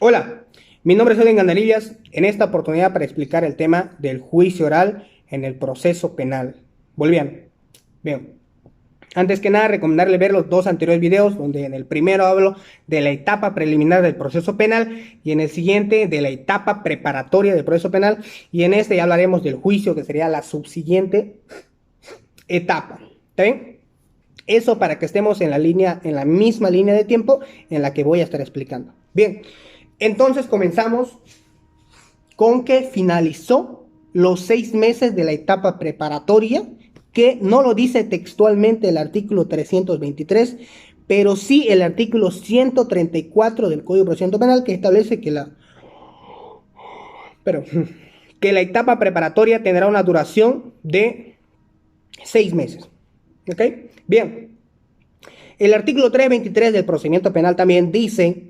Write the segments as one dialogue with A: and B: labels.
A: Hola, mi nombre es Edwin Gandarillas, en esta oportunidad para explicar el tema del juicio oral en el proceso penal boliviano. Bien, antes que nada recomendarle ver los dos anteriores videos, donde en el primero hablo de la etapa preliminar del proceso penal y en el siguiente de la etapa preparatoria del proceso penal, y en este ya hablaremos del juicio, que sería la subsiguiente etapa. ¿Está bien? Eso para que estemos en la misma línea de tiempo en la que voy a estar explicando. Bien, entonces comenzamos con que finalizó los 6 meses de la etapa preparatoria, que no lo dice textualmente el artículo 323, pero sí el artículo 134 del Código de Procedimiento Penal, que establece pero, que la etapa preparatoria tendrá una duración de 6 meses. ¿Ok? Bien. El artículo 323 del procedimiento penal también dice: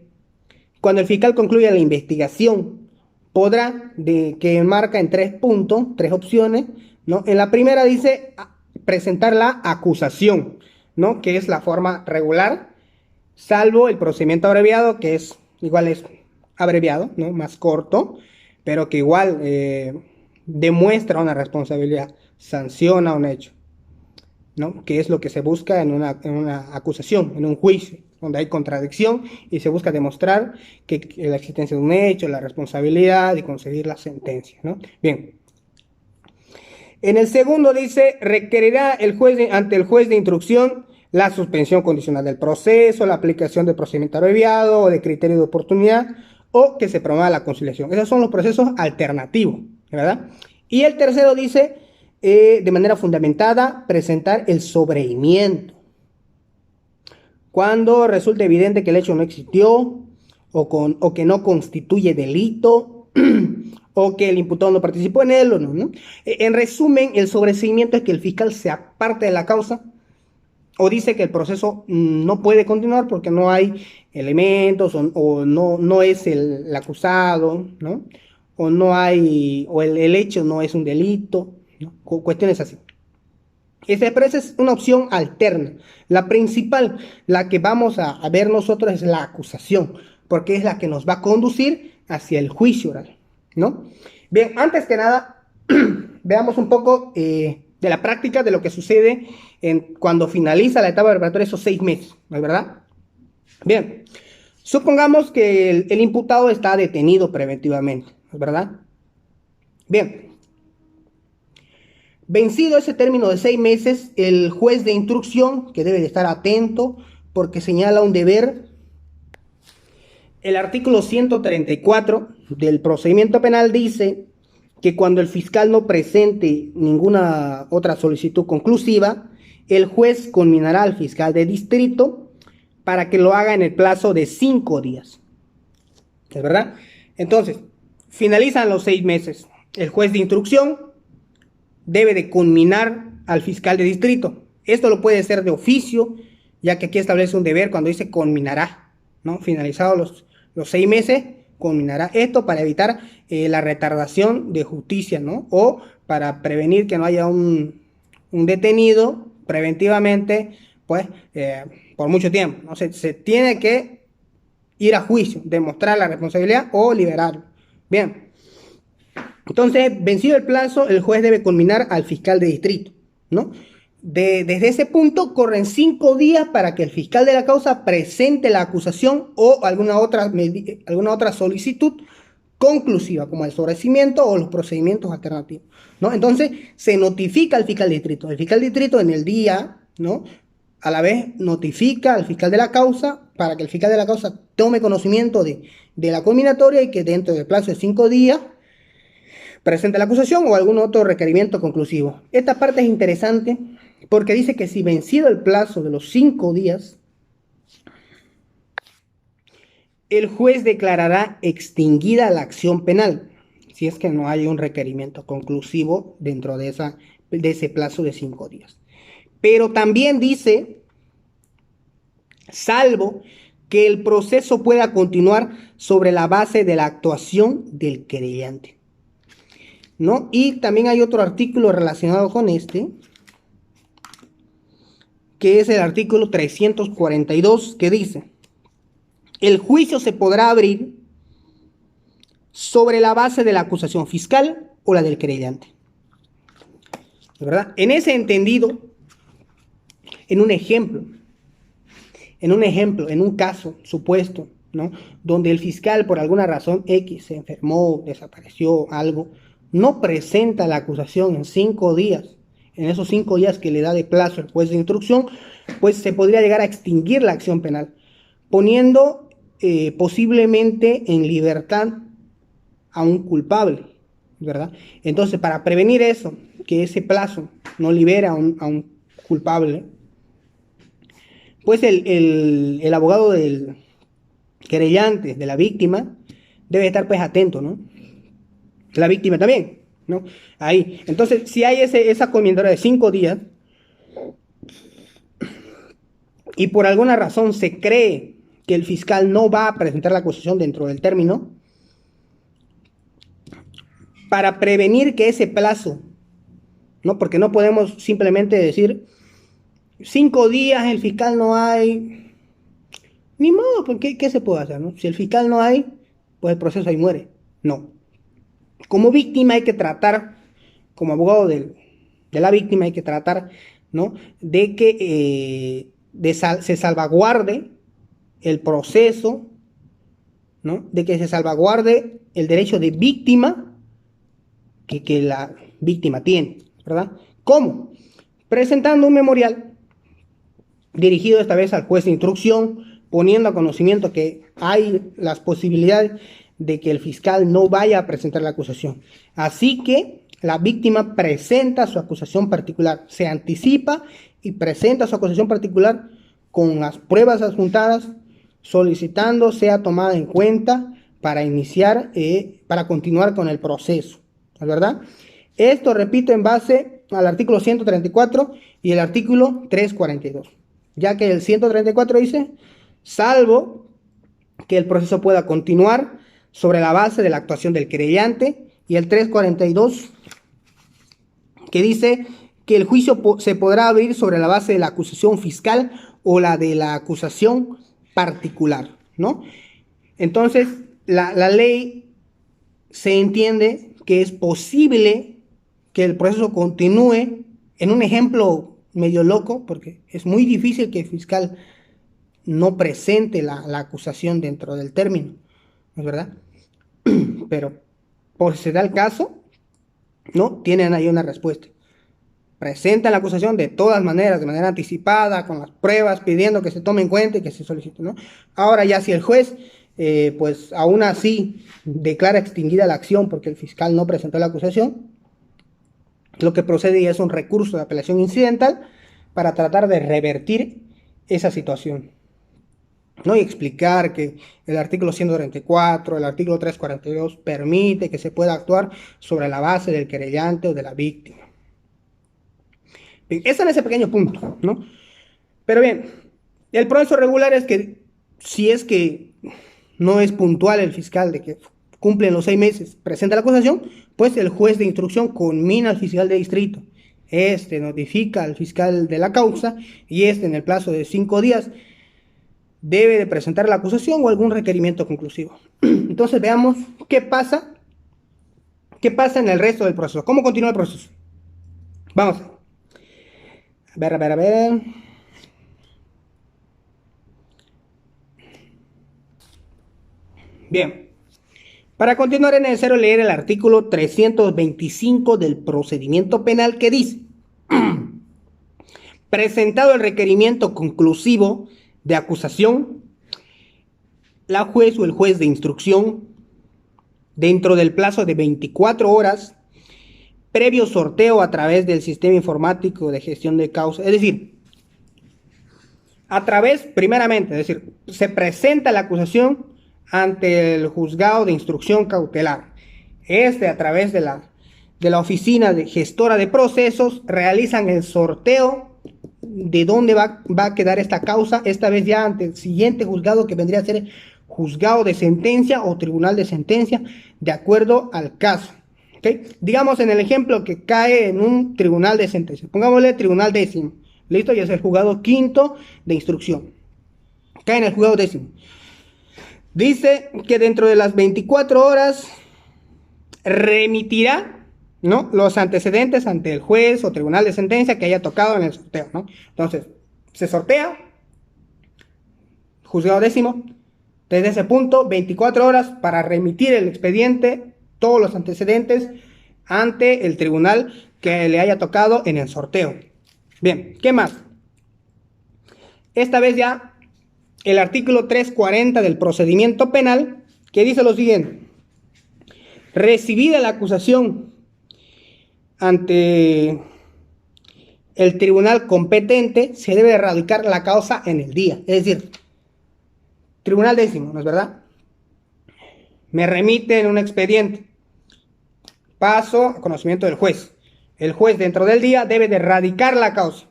A: cuando el fiscal concluya la investigación, podrá, que marca en 3 puntos, 3 opciones, ¿no? En la primera dice presentar la acusación, ¿no? Que es la forma regular, salvo el procedimiento abreviado, que es igual, es abreviado, ¿no? Más corto, pero que igual demuestra una responsabilidad, sanciona un hecho, ¿no? Que es lo que se busca en una acusación, en un juicio, donde hay contradicción y se busca demostrar que la existencia de un hecho, la responsabilidad y conseguir la sentencia, ¿no? Bien. En el segundo dice: requerirá ante el juez de instrucción la suspensión condicional del proceso, la aplicación del procedimiento abreviado o de criterio de oportunidad, o que se promueva la conciliación. Esos son los procesos alternativos, ¿verdad? Y el tercero dice, de manera fundamentada, presentar el sobreimiento. Cuando resulte evidente que el hecho no existió, o que no constituye delito, o que el imputado no participó en él, o no, ¿no? En resumen, el sobreseimiento es que el fiscal se aparte de la causa o dice que el proceso no puede continuar porque no hay elementos, o no es el acusado, ¿no? O no hay, o el hecho no es un delito, ¿no? Cuestiones así. Pero esa es una opción alterna. La principal, la que vamos a ver nosotros, es la acusación, porque es la que nos va a conducir hacia el juicio oral, ¿no? Bien, antes que nada, veamos un poco de la práctica de lo que sucede cuando finaliza la etapa preparatoria, esos 6 meses, ¿no es verdad? Bien, supongamos que el imputado está detenido preventivamente, ¿no es verdad? Bien, vencido ese término de 6 meses, el juez de instrucción, que debe de estar atento porque señala un deber, el artículo 134 del procedimiento penal dice que cuando el fiscal no presente ninguna otra solicitud conclusiva, el juez conminará al fiscal de distrito para que lo haga en el plazo de 5 días. ¿Es verdad? Entonces, finalizan los 6 meses. El juez de instrucción debe de conminar al fiscal de distrito. Esto lo puede hacer de oficio, ya que aquí establece un deber cuando dice conminará, ¿no? Finalizados los 6 meses, conminará esto para evitar la retardación de justicia, ¿no? O para prevenir que no haya un detenido preventivamente, pues, por mucho tiempo, ¿no? Se tiene que ir a juicio, demostrar la responsabilidad o liberarlo. Bien. Entonces, vencido el plazo, el juez debe conminar al fiscal de distrito, ¿no? Desde ese punto corren 5 días para que el fiscal de la causa presente la acusación o alguna otra solicitud conclusiva, como el sobreseimiento o los procedimientos alternativos, ¿no? Entonces, se notifica al fiscal de distrito. El fiscal de distrito en el día, ¿no? A la vez notifica al fiscal de la causa para que el fiscal de la causa tome conocimiento de la culminatoria y que dentro del plazo de 5 días presente la acusación o algún otro requerimiento conclusivo. Esta parte es interesante porque dice que si vencido el plazo de los 5 días, el juez declarará extinguida la acción penal, si es que no hay un requerimiento conclusivo dentro de ese plazo de 5 días. Pero también dice, salvo que el proceso pueda continuar sobre la base de la actuación del querellante, ¿no? Y también hay otro artículo relacionado con este, que es el artículo 342, que dice: el juicio se podrá abrir sobre la base de la acusación fiscal o la del querellante. ¿De verdad? En ese entendido, en un ejemplo, en un caso supuesto, ¿no?, donde el fiscal por alguna razón X se enfermó, desapareció, algo, no presenta la acusación en 5 días, en esos 5 días que le da de plazo el juez de instrucción, pues se podría llegar a extinguir la acción penal, poniendo posiblemente en libertad a un culpable, ¿verdad? Entonces, para prevenir eso, que ese plazo no libera a un culpable, pues el abogado del querellante, de la víctima, debe estar pues atento, ¿no? La víctima también, ¿no? Ahí. Entonces, si hay esa conmutadora de 5 días y por alguna razón se cree que el fiscal no va a presentar la acusación dentro del término, para prevenir que ese plazo, ¿no? Porque no podemos simplemente decir 5 días, el fiscal no hay, ni modo, pues, ¿qué se puede hacer, no? Si el fiscal no hay, pues el proceso ahí muere. No. Como víctima hay que tratar, como abogado de la víctima hay que tratar, ¿no?, de que se salvaguarde el proceso, ¿no?, de que se salvaguarde el derecho de víctima que la víctima tiene, ¿verdad? ¿Cómo? Presentando un memorial dirigido esta vez al juez de instrucción, poniendo a conocimiento que hay las posibilidades de que el fiscal no vaya a presentar la acusación. Así que la víctima presenta su acusación particular, se anticipa y presenta su acusación particular con las pruebas adjuntadas, solicitando sea tomada en cuenta para iniciar, para continuar con el proceso, ¿verdad? Esto, repito, en base al artículo 134 y el artículo 342, ya que el 134 dice, salvo que el proceso pueda continuar sobre la base de la actuación del querellante, y el 342 que dice que el juicio se podrá abrir sobre la base de la acusación fiscal o la de la acusación particular, ¿no? Entonces, la ley se entiende que es posible que el proceso continúe, en un ejemplo medio loco, porque es muy difícil que el fiscal no presente la acusación dentro del término, ¿no es verdad? Pero por si se da el caso, ¿no?, tienen ahí una respuesta. Presentan la acusación de todas maneras, de manera anticipada, con las pruebas, pidiendo que se tome en cuenta y que se solicite, ¿no? Ahora ya si el juez, pues aún así declara extinguida la acción porque el fiscal no presentó la acusación, lo que procede ya es un recurso de apelación incidental para tratar de revertir esa situación, ¿no? Y explicar que el artículo 134, el artículo 342 permite que se pueda actuar sobre la base del querellante o de la víctima. Bien, ese es ese pequeño punto, ¿no? Pero bien, el proceso regular es que si es que no es puntual el fiscal de que cumplen los 6 meses, presenta la acusación, pues el juez de instrucción conmina al fiscal de distrito. Este notifica al fiscal de la causa y este, en el plazo de 5 días, debe de presentar la acusación o algún requerimiento conclusivo. Entonces veamos qué pasa en el resto del proceso. ¿Cómo continúa el proceso? Vamos a ver. Bien. Para continuar es necesario leer el artículo 325 del procedimiento penal, que dice: presentado el requerimiento conclusivo de acusación, la juez o el juez de instrucción, dentro del plazo de 24 horas, previo sorteo a través del sistema informático de gestión de causa, es decir, primeramente, es decir, se presenta la acusación ante el juzgado de instrucción cautelar. A través de la oficina de gestora de procesos, realizan el sorteo de dónde va a quedar esta causa, esta vez ya ante el siguiente juzgado, que vendría a ser juzgado de sentencia o tribunal de sentencia, de acuerdo al caso. ¿Okay? Digamos en el ejemplo que cae en un tribunal de sentencia, pongámosle tribunal décimo, listo, ya es el juzgado quinto de instrucción, cae en el juzgado décimo. Dice que dentro de las 24 horas remitirá, ¿no?, los antecedentes ante el juez o tribunal de sentencia que haya tocado en el sorteo, ¿no? Entonces, se sortea, juzgado décimo, desde ese punto, 24 horas para remitir el expediente, todos los antecedentes ante el tribunal que le haya tocado en el sorteo. Bien, ¿qué más? Esta vez ya el artículo 340 del procedimiento penal, que dice lo siguiente: recibida la acusación ante el tribunal competente, se debe erradicar la causa en el día. Es decir, tribunal décimo, ¿no es verdad? Me remiten un expediente, paso a conocimiento del juez. El juez dentro del día debe de radicar la causa.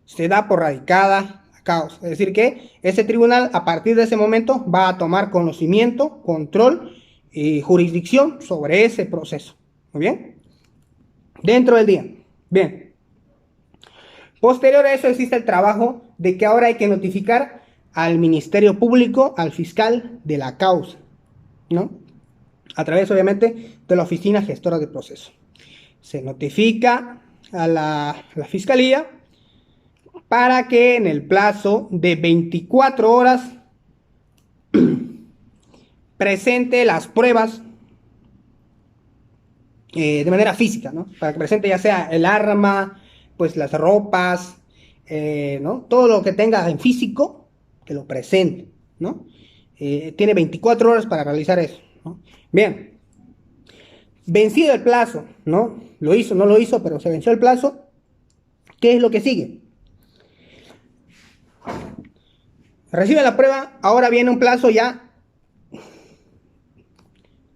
A: Se da por radicada la causa. Es decir que ese tribunal a partir de ese momento va a tomar conocimiento, control y jurisdicción sobre ese proceso. Muy bien. Dentro del día. Bien. Posterior a eso existe el trabajo de que ahora hay que notificar al Ministerio Público, al fiscal de la causa, ¿no? A través, obviamente, de la oficina gestora de proceso. Se notifica a la fiscalía para que en el plazo de 24 horas presente las pruebas de manera física, ¿no? Para que presente ya sea el arma, pues las ropas, ¿no?, todo lo que tenga en físico, que lo presente, ¿no? Tiene 24 horas para realizar eso, ¿no? Bien, vencido el plazo, ¿no? Lo hizo, no lo hizo, pero se venció el plazo. ¿Qué es lo que sigue? Recibe la prueba, ahora viene un plazo ya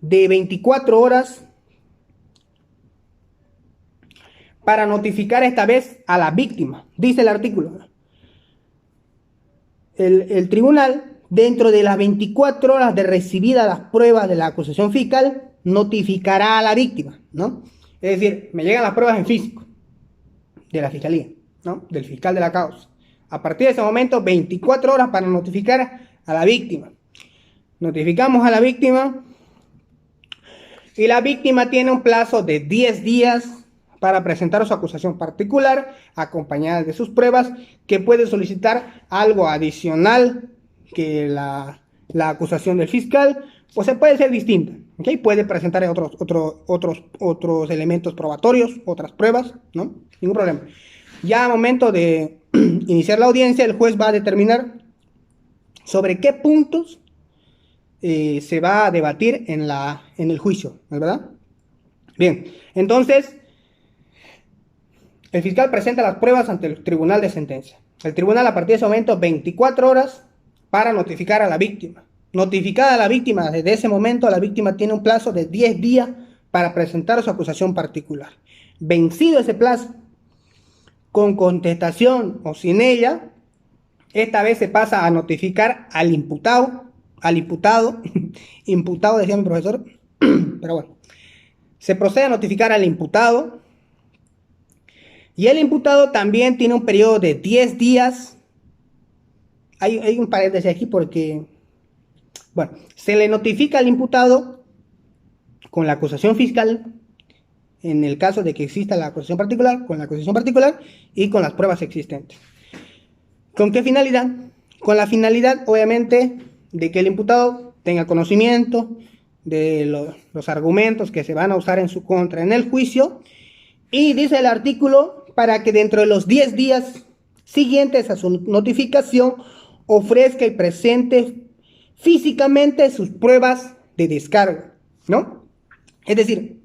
A: de 24 horas para notificar esta vez a la víctima. Dice el artículo: el tribunal, dentro de las 24 horas de recibida las pruebas de la acusación fiscal, notificará a la víctima, ¿no? Es decir, me llegan las pruebas en físico de la fiscalía, ¿no?, del fiscal de la causa. A partir de ese momento, 24 horas para notificar a la víctima. Notificamos a la víctima y la víctima tiene un plazo de 10 días para presentar su acusación particular, acompañada de sus pruebas, que puede solicitar algo adicional que la acusación del fiscal, pues se puede ser distinta, ¿okay? Puede presentar otros elementos probatorios, otras pruebas, ¿no? Ningún problema. Ya al momento de iniciar la audiencia, el juez va a determinar sobre qué puntos se va a debatir en el juicio, ¿no es verdad? Bien, entonces el fiscal presenta las pruebas ante el tribunal de sentencia. El tribunal, a partir de ese momento, 24 horas para notificar a la víctima. Notificada a la víctima, desde ese momento la víctima tiene un plazo de 10 días para presentar su acusación particular. Vencido ese plazo, con contestación o sin ella, esta vez se pasa a notificar al imputado, imputado decía mi profesor, pero bueno, se procede a notificar al imputado, y el imputado también tiene un periodo de 10 días. Hay un paréntesis aquí porque, bueno, se le notifica al imputado con la acusación fiscal, en el caso de que exista la acusación particular, con la acusación particular y con las pruebas existentes. ¿Con qué finalidad? Con la finalidad, obviamente, de que el imputado tenga conocimiento de los argumentos que se van a usar en su contra en el juicio, y dice el artículo, para que dentro de los 10 días siguientes a su notificación ofrezca y presente físicamente sus pruebas de descargo, ¿no? Es decir,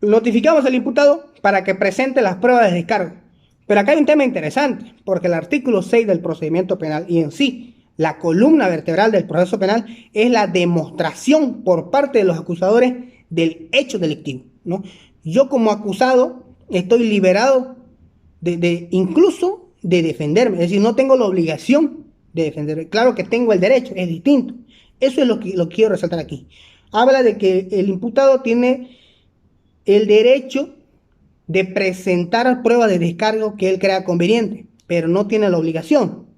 A: notificamos al imputado para que presente las pruebas de descargo. Pero acá hay un tema interesante, porque el artículo 6 del procedimiento penal y en sí la columna vertebral del proceso penal es la demostración por parte de los acusadores del hecho delictivo, ¿no? Yo como acusado estoy liberado incluso de defenderme, es decir, no tengo la obligación de defenderme. Claro que tengo el derecho, es distinto. Eso es lo que quiero resaltar aquí. Habla de que el imputado tiene el derecho de presentar pruebas de descargo que él crea conveniente, pero no tiene la obligación,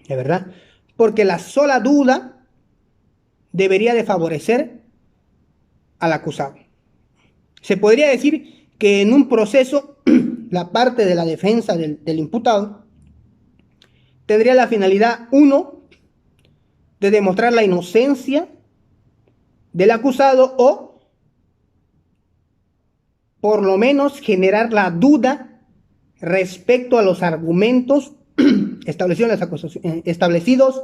A: ¿de verdad? Porque la sola duda debería de favorecer al acusado. Se podría decir que en un proceso la parte de la defensa del imputado tendría la finalidad, uno, de demostrar la inocencia del acusado o por lo menos generar la duda respecto a los argumentos establecidos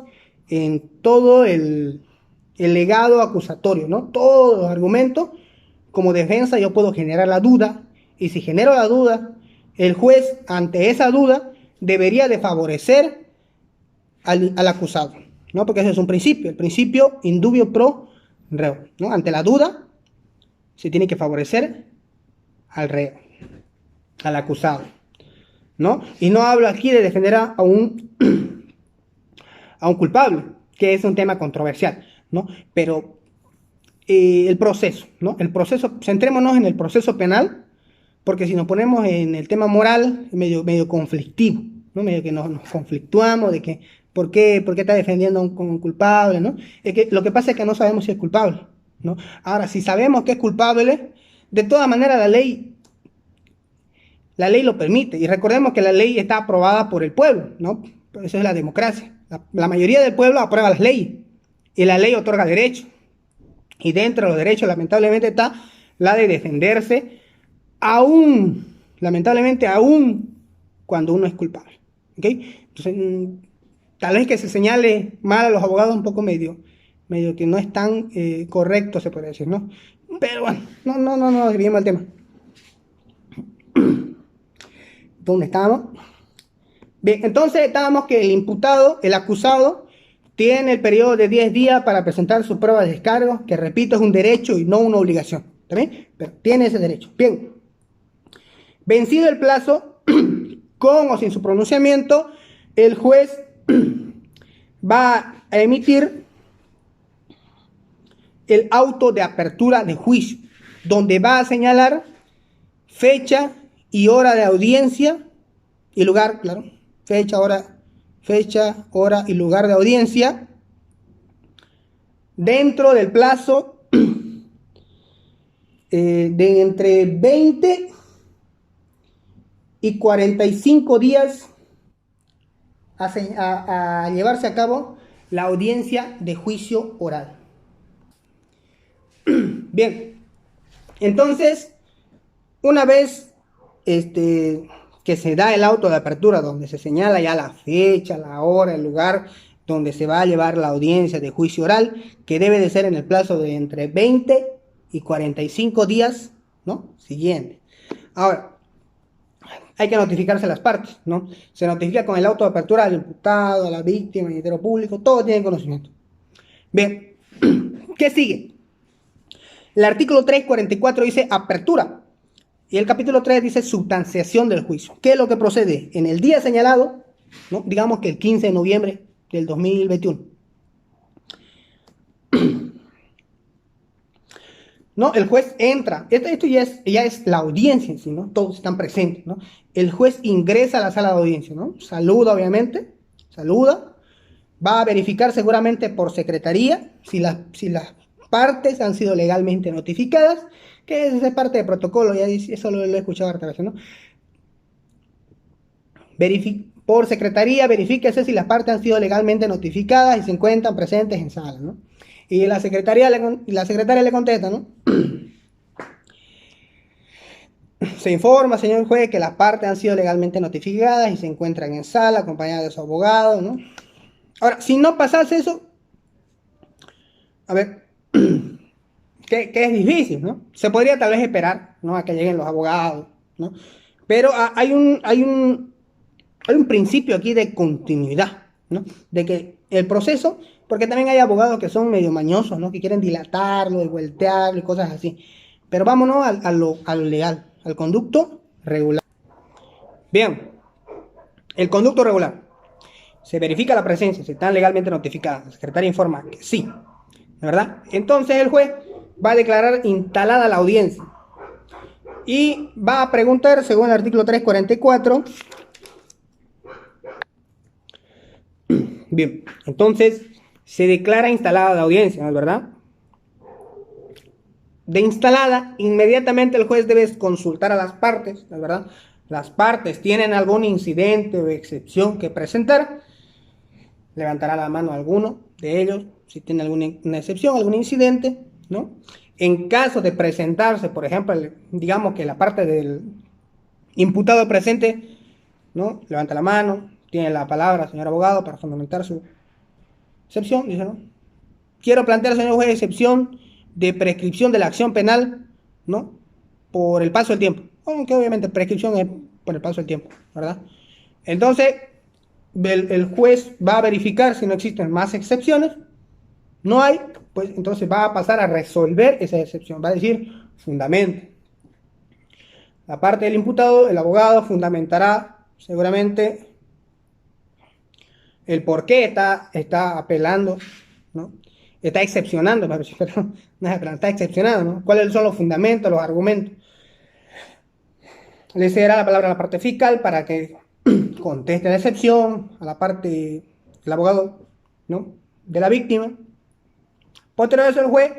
A: en todo el legado acusatorio, ¿no? Todos los argumentos, como defensa yo puedo generar la duda, y si genero la duda, el juez ante esa duda debería de favorecer al acusado, ¿no? Porque ese es un principio, el principio in dubio pro reo, ¿no? Ante la duda se tiene que favorecer al reo, al acusado, ¿no? Y no hablo aquí de defender a un culpable, que es un tema controversial, ¿no? Pero el proceso, ¿no? El proceso, centrémonos en el proceso penal, porque si nos ponemos en el tema moral, es medio conflictivo, ¿no? Medio que nos conflictuamos de que, ¿por qué está defendiendo a un culpable, ¿no? Es que lo que pasa es que no sabemos si es culpable, ¿no? Ahora, si sabemos que es culpable, de todas maneras la ley lo permite, y recordemos que la ley está aprobada por el pueblo, ¿no? Eso es la democracia. La mayoría del pueblo aprueba las leyes, y la ley otorga derechos. Y dentro de los derechos, lamentablemente, está la de defenderse, lamentablemente, aún cuando uno es culpable. ¿Ok? Entonces, tal vez que se señale mal a los abogados un poco medio que no es tan correcto, se puede decir, ¿no? Pero bueno, no desviemos el tema. ¿Dónde estábamos? Bien, entonces estábamos que el imputado, el acusado, tiene el periodo de 10 días para presentar su prueba de descargo, que repito, es un derecho y no una obligación. ¿Está bien? Pero tiene ese derecho. Bien. Vencido el plazo, con o sin su pronunciamiento, el juez va a emitir el auto de apertura de juicio, donde va a señalar fecha y hora de audiencia y lugar, claro, fecha, hora y lugar de audiencia dentro del plazo de entre 20 y 45 días a llevarse a cabo la audiencia de juicio oral. Bien, entonces, una vez que se da el auto de apertura, donde se señala ya la fecha, la hora, el lugar donde se va a llevar la audiencia de juicio oral, que debe de ser en el plazo de entre 20 y 45 días, ¿no? Siguiente. Ahora, hay que notificarse a las partes, ¿no? Se notifica con el auto de apertura al imputado, a la víctima, al Ministerio Público, todos tienen conocimiento. Bien, ¿qué sigue? El artículo 344 dice apertura. Y el capítulo 3 dice sustanciación del juicio. ¿Qué es lo que procede? En el día señalado, ¿no? Digamos que el 15 de noviembre del 2021. ¿No? El juez entra. Esto ya es la audiencia en sí, ¿no? Todos están presentes, ¿no? El juez ingresa a la sala de audiencia, ¿no? Saluda, obviamente. Saluda. Va a verificar seguramente por secretaría si las partes han sido legalmente notificadas, que es parte del protocolo, ya eso lo he escuchado hartas veces, ¿no? Por secretaría, verifíquese si las partes han sido legalmente notificadas y se encuentran presentes en sala, ¿no? Y la secretaria le contesta, ¿no? Se informa, señor juez, que las partes han sido legalmente notificadas y se encuentran en sala acompañadas de su abogado, ¿no? Ahora, si no pasase eso, a ver, que es difícil, ¿no? Se podría tal vez esperar, ¿no? A que lleguen los abogados, ¿no? Pero hay un principio aquí de continuidad, ¿no? De que el proceso, porque también hay abogados que son medio mañosos, ¿no? Que quieren dilatarlo y voltearlo y cosas así. Pero vámonos a lo legal, al conducto regular. Bien, el conducto regular. Se verifica la presencia, si están legalmente notificadas. La secretaria informa que sí, ¿verdad? Entonces el juez va a declarar instalada la audiencia y va a preguntar, según el artículo 344. Bien, entonces se declara instalada la audiencia, ¿no es verdad? de instalada, inmediatamente el juez debe consultar a las partes, ¿verdad? Las partes tienen algún incidente o excepción que presentar, levantará la mano alguno de ellos si tiene alguna excepción, algún incidente, ¿no? En caso de presentarse, por ejemplo, digamos que la parte del imputado presente, ¿no? Levanta la mano, tiene la palabra, señor abogado, para fundamentar su excepción, dice, ¿no? Quiero plantear, señor juez, excepción de prescripción de la acción penal, ¿no? Por el paso del tiempo. Aunque obviamente prescripción es por el paso del tiempo, ¿verdad? Entonces, el juez va a verificar si no existen más excepciones. No hay, pues entonces va a pasar a resolver esa excepción. Va a decir, fundamento. La parte del imputado, el abogado fundamentará seguramente el por qué está apelando, ¿no? Está excepcionando, perdón, no está excepcionando, ¿no? ¿Cuáles son los fundamentos, los argumentos? Le cederá la palabra a la parte fiscal para que conteste la excepción, a la parte del abogado, ¿no? De la víctima. Posterior a eso, el juez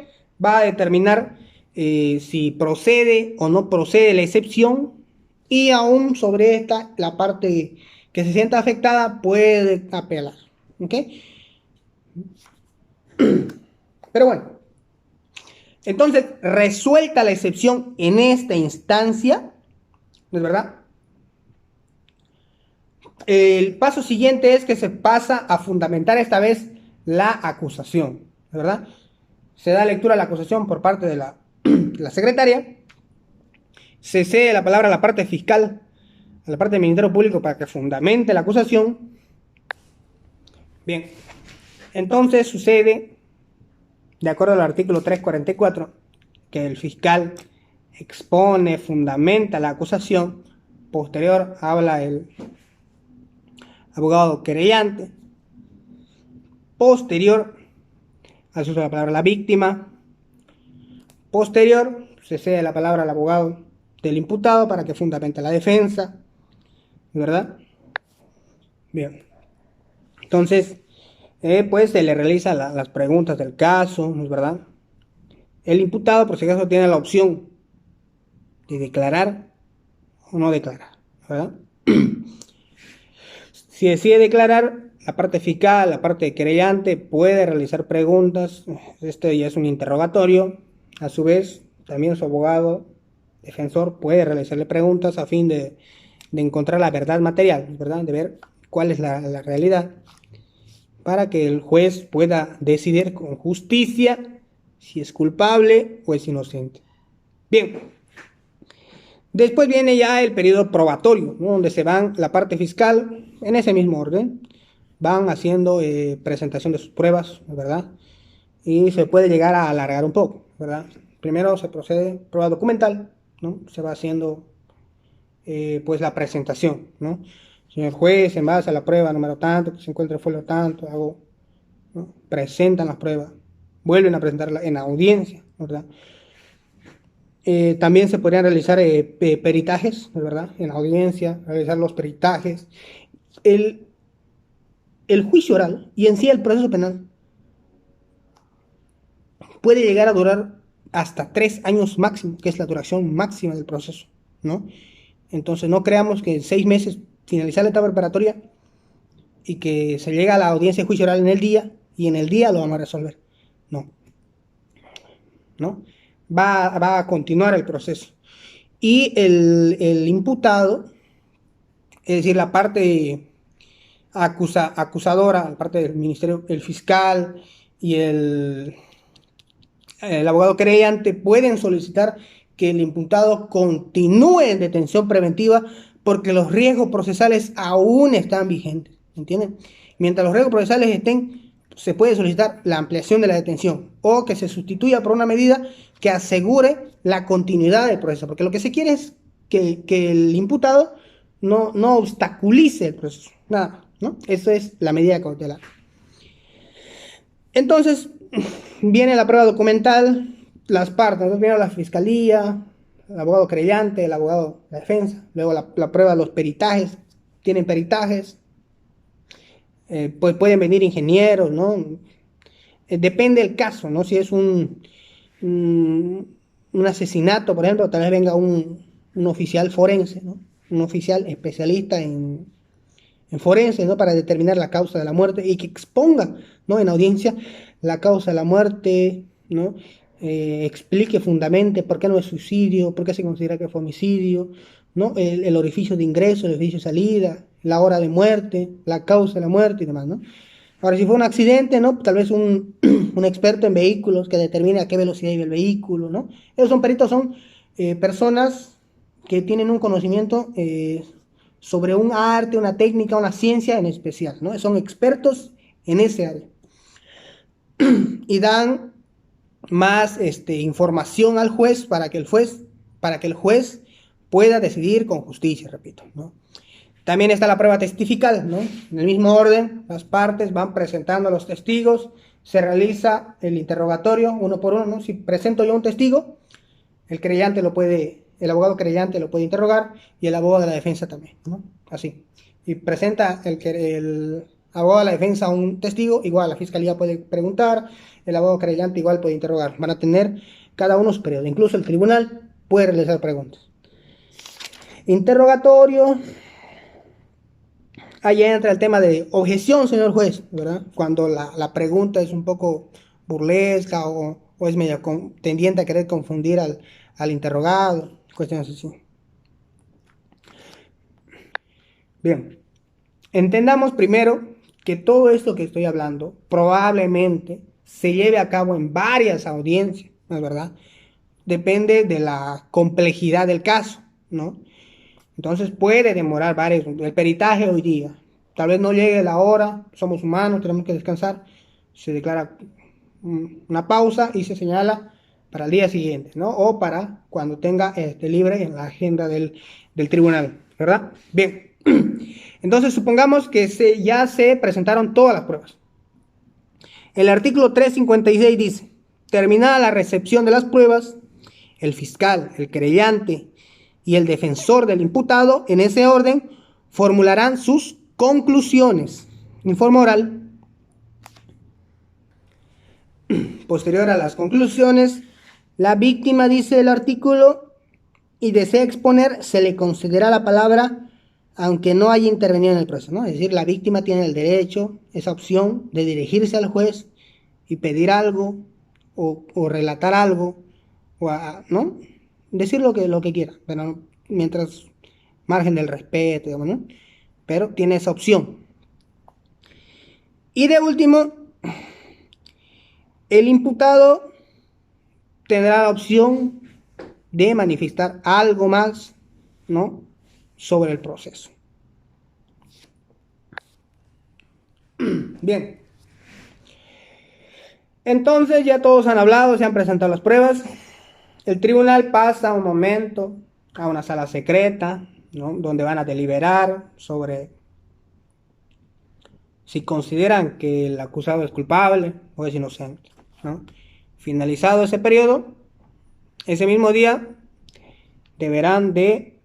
A: va a determinar si procede o no procede la excepción, y aún sobre esta, la parte que se sienta afectada puede apelar. ¿Ok? Pero bueno, entonces, resuelta la excepción en esta instancia, ¿no es verdad? El paso siguiente es que se pasa a fundamentar esta vez la acusación, ¿no es verdad? Se da lectura a la acusación por parte de la secretaria, se cede la palabra a la parte fiscal, a la parte del Ministerio Público para que fundamente la acusación. Bien, entonces sucede, de acuerdo al artículo 344, que el fiscal expone, fundamenta la acusación, posterior habla el abogado querellante, posterior al uso de la palabra la víctima, posterior se cede la palabra al abogado del imputado para que fundamente la defensa, ¿verdad? Bien, entonces pues se le realiza las preguntas del caso, ¿no es verdad? El imputado, por si acaso, tiene la opción de declarar o no declarar, ¿verdad? Si decide declarar, la parte fiscal, la parte querellante puede realizar preguntas. Este ya es un interrogatorio. A su vez, también su abogado defensor puede realizarle preguntas a fin de encontrar la verdad material, ¿verdad? De ver cuál es la realidad, para que el juez pueda decidir con justicia si es culpable o es inocente. Bien, después viene ya el periodo probatorio, ¿no? Donde se van la parte fiscal, en ese mismo orden, van haciendo presentación de sus pruebas, ¿verdad? Y se puede llegar a alargar un poco, ¿verdad? Primero se procede prueba documental, ¿no? Se va haciendo pues la presentación, ¿no? Señor juez, en base a la prueba número tanto, que se encuentra el folio tanto, hago, ¿no? Presentan las pruebas, vuelven a presentarla en audiencia, ¿verdad? También se podrían realizar peritajes, ¿verdad? En la audiencia, realizar los peritajes. El, el juicio oral y en sí el proceso penal puede llegar a durar hasta 3 años máximo, que es la duración máxima del proceso, ¿no? Entonces no creamos que en 6 meses finalizar la etapa preparatoria y que se llega a la audiencia de juicio oral en el día y en el día lo vamos a resolver. No, ¿no? Va a continuar el proceso. Y el imputado, es decir, la parte acusadora, la parte del ministerio, el fiscal y el abogado querellante pueden solicitar que el imputado continúe en detención preventiva porque los riesgos procesales aún están vigentes, ¿entienden? Mientras los riesgos procesales estén, se puede solicitar la ampliación de la detención o que se sustituya por una medida que asegure la continuidad del proceso, porque lo que se quiere es que el imputado no obstaculice el proceso, nada más, ¿no? Eso es la medida cautelar. Entonces, viene la prueba documental, las partes, entonces viene la fiscalía, el abogado creyente, el abogado de defensa, luego la prueba de los peritajes, tienen peritajes, pues pueden venir ingenieros, ¿no? Depende del caso, ¿no? Si es un asesinato, por ejemplo, tal vez venga un oficial forense, ¿no? Un oficial especialista en forense, ¿no? Para determinar la causa de la muerte y que exponga, ¿no? En audiencia la causa de la muerte, ¿no? Explique, fundamente por qué no es suicidio, por qué se considera que fue homicidio, ¿no? El orificio de ingreso, el orificio de salida, la hora de muerte, la causa de la muerte y demás, ¿no? Ahora, si fue un accidente, ¿no? Tal vez un experto en vehículos que determine a qué velocidad iba el vehículo, ¿no? Esos son peritos, son personas que tienen un conocimiento sobre un arte, una técnica, una ciencia en especial, ¿no? Son expertos en ese área. Y dan más información al juez para que el juez pueda decidir con justicia, repito, ¿no? También está la prueba testifical, ¿no? En el mismo orden, las partes van presentando a los testigos, se realiza el interrogatorio uno por uno, ¿no? Si presento yo un testigo, el abogado creyente lo puede interrogar y el abogado de la defensa también, ¿no? Así. Y presenta el abogado de la defensa a un testigo, igual la fiscalía puede preguntar, el abogado creyente igual puede interrogar. Van a tener cada uno su periodo. Incluso el tribunal puede realizar preguntas. Interrogatorio. Ahí entra el tema de objeción, señor juez, ¿verdad? Cuando la pregunta es un poco burlesca o es medio tendiente a querer confundir al interrogado, cuestiones así. Bien, entendamos primero que todo esto que estoy hablando probablemente se lleve a cabo en varias audiencias, ¿no es verdad? Depende de la complejidad del caso, ¿no? Entonces puede demorar varios. El peritaje hoy día, tal vez no llegue la hora, somos humanos, tenemos que descansar, se declara una pausa y se señala para el día siguiente, ¿no? O para cuando tenga libre en la agenda del tribunal, ¿verdad? Bien, entonces supongamos que ya se presentaron todas las pruebas. El artículo 356 dice, terminada la recepción de las pruebas, el fiscal, el querellante y el defensor del imputado, en ese orden, formularán sus conclusiones. Informe oral. Posterior a las conclusiones, la víctima, dice el artículo, y desea exponer, se le concederá la palabra, aunque no haya intervenido en el proceso, ¿no? Es decir, la víctima tiene el derecho, esa opción, de dirigirse al juez y pedir algo, o relatar algo, ¿no? Decir lo que quiera, pero mientras margen del respeto, digamos, ¿no? Pero tiene esa opción. Y de último, el imputado tendrá la opción de manifestar algo más, ¿no? Sobre el proceso. Bien. Entonces ya todos han hablado, se han presentado las pruebas. El tribunal pasa un momento a una sala secreta, ¿no? Donde van a deliberar sobre si consideran que el acusado es culpable o es inocente, ¿no? Finalizado ese periodo, ese mismo día deberán de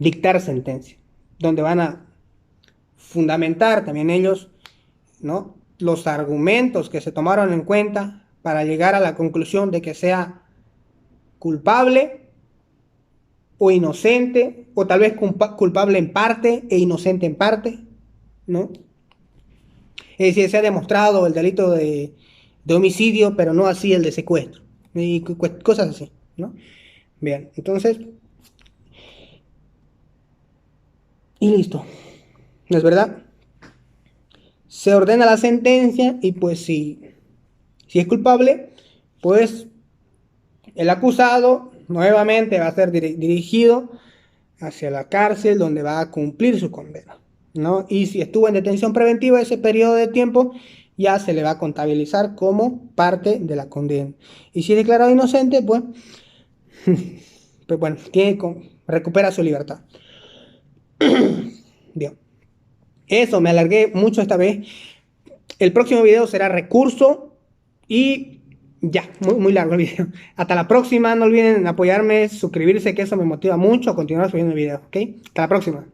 A: dictar sentencia, donde van a fundamentar también ellos, ¿no? Los argumentos que se tomaron en cuenta para llegar a la conclusión de que sea culpable o inocente, o tal vez culpable en parte e inocente en parte, ¿no? Es decir, se ha demostrado el delito de homicidio, pero no así el de secuestro, y cosas así, ¿no? Bien, entonces, y listo, ¿no es verdad? Se ordena la sentencia y pues si es culpable, pues el acusado nuevamente va a ser dirigido hacia la cárcel donde va a cumplir su condena, ¿no? Y si estuvo en detención preventiva, ese periodo de tiempo ya se le va a contabilizar como parte de la condena. Y si es declarado inocente, pues, pues bueno, recupera su libertad. Bien. Eso, me alargué mucho esta vez. El próximo video será recurso y ya, muy largo el video. Hasta la próxima, no olviden apoyarme, suscribirse, que eso me motiva mucho a continuar subiendo videos, ¿ok? Hasta la próxima.